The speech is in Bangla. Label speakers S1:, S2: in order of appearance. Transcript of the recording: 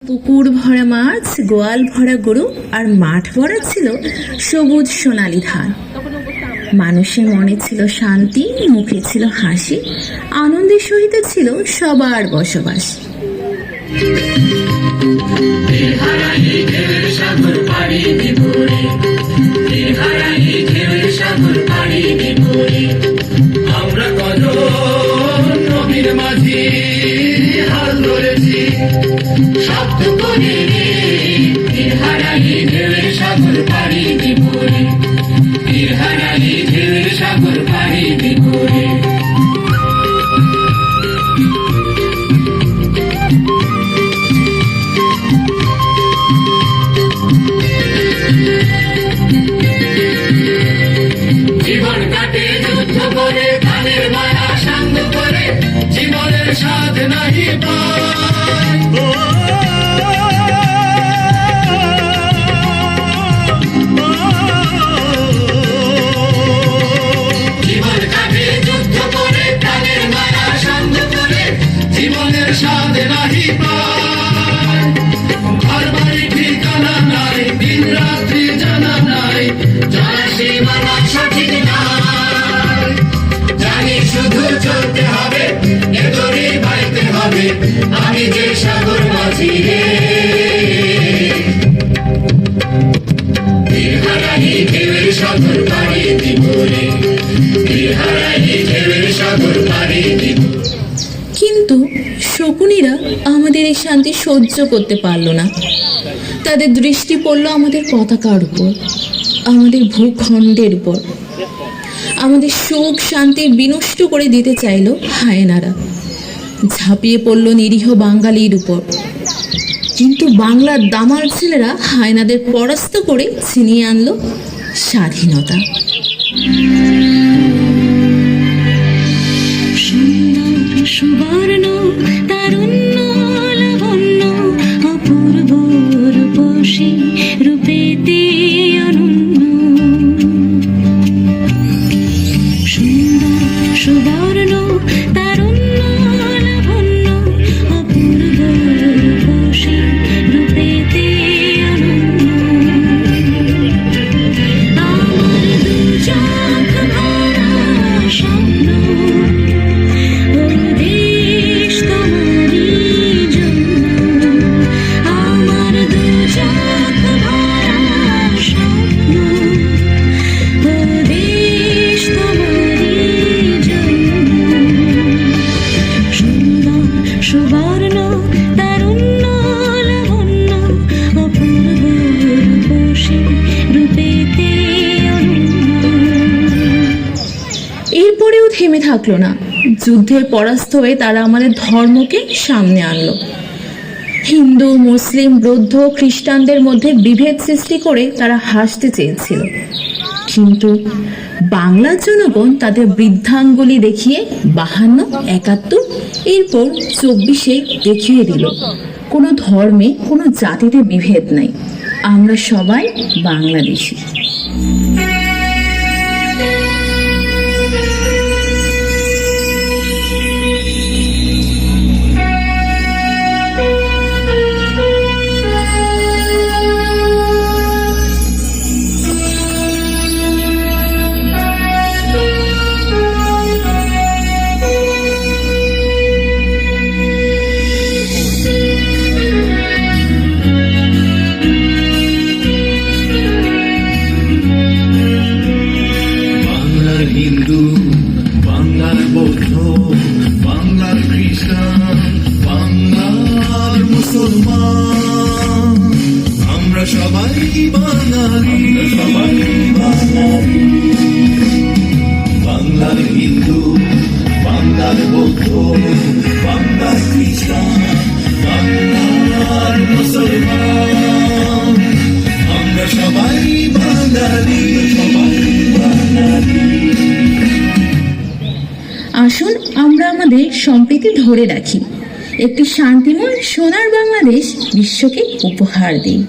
S1: পুকুর ভরা মাছ, গোয়াল ভরা গরু আর মাঠ ভরা ছিল সবুজ সোনালি ধান। মানুষের মনে ছিল শান্তি, মুখে ছিল হাসি, আনন্দের সহিত ছিল সবার বসবাস।
S2: আমরা কত নবীর মাঝে হাল ধরেছি, শব্দ করে হারাই ঢেউয়ের সাগর পাড়ি বিপুরে, হারাই ঢেউয়ের সাগর পাড়ি বিপুরে। জীবন কাটে যুদ্ধ করে, ধানের মায়া সাঙ্গ করে, জীবনের স্বাদ নাহি পায়। জীবন কাটে যুদ্ধ করে, ধানের মায়া সাঙ্গ করে, জীবনের স্বাদ নাহি পায়। ঘর বাড়ি ঠিকানা নাই, দিন রাত্রি জানা নাই, জানা সীমানা সঠিক নাই। জানি শুধু চলতে হবে, এ দড়ি বাইতে হবে, আমি যে সাগর মাঝি রে। হারাই ঢেউয়ের সাগর পাড়ি দিপুরে, হারাই ঢেউয়ের সাগর পাড়ি দিপুরে।
S1: কিন্তু শকুনিরা আমাদের এই শান্তি সহ্য করতে পারল না। তাদের দৃষ্টি পড়ল আমাদের পতাকার উপর, আমাদের ভূখণ্ডের উপর। আমাদের সুখ শান্তি বিনষ্ট করে দিতে চাইল হায়েনারা। ঝাঁপিয়ে পড়ল নিরীহ বাঙালির উপর। কিন্তু বাংলার দামাল ছেলেরা হায়েনাদের পরাস্ত করে ছিনিয়ে আনলো স্বাধীনতা।
S3: সুবর্ণ তারুণ্য লাবণ্য অপূর্ব রূপসী রূপেতে অনন্য, সুন্দর সুবর্ণ তারুণ্য লাবণ্য অপূর্ব রূপসী রূপেতে অনন্য। আমার দু চোখ ভরা স্বপ্ন, সুবর্ণ তারুণ্য লাবণ্য অপূর্ব রূপসী রূপেতে অনন্য।
S1: এরপরেও থেমে থাকলো না। যুদ্ধে পরাস্ত হয়ে তারা আমাদের ধর্মকে সামনে আনলো। হিন্দু, মুসলিম, বৌদ্ধ, খ্রিস্টানদের মধ্যে বিভেদ সৃষ্টি করে তারা হাসতে চেয়েছিল। কিন্তু বাংলার জনগণ তাদের বৃদ্ধাঙ্গুলি দেখিয়ে 52, 71, এরপর 24-এ দেখিয়ে দিল কোনো ধর্মে, কোনো জাতিতে বিভেদ নাই। আমরা সবাই বাংলাদেশি।
S2: হিন্দু, বাংলার বৌদ্ধ, বাংলার খ্রিস্টান, বাংলার মুসলমান, আমরা সবাই বাঙালি, সবাই বাঙালি। বাংলার হিন্দু, বাংলার বৌদ্ধ, বাংলার খ্রিস্টান, বাংলার মুসলমান, আমরা সবাই বাঙালি, সবাই বাঙালি।
S1: আসুন আমরা আমাদের সম্প্রীতি ধরে রাখি, একটি শান্তিময় সোনার বাংলাদেশ বিশ্বকে উপহার দিই।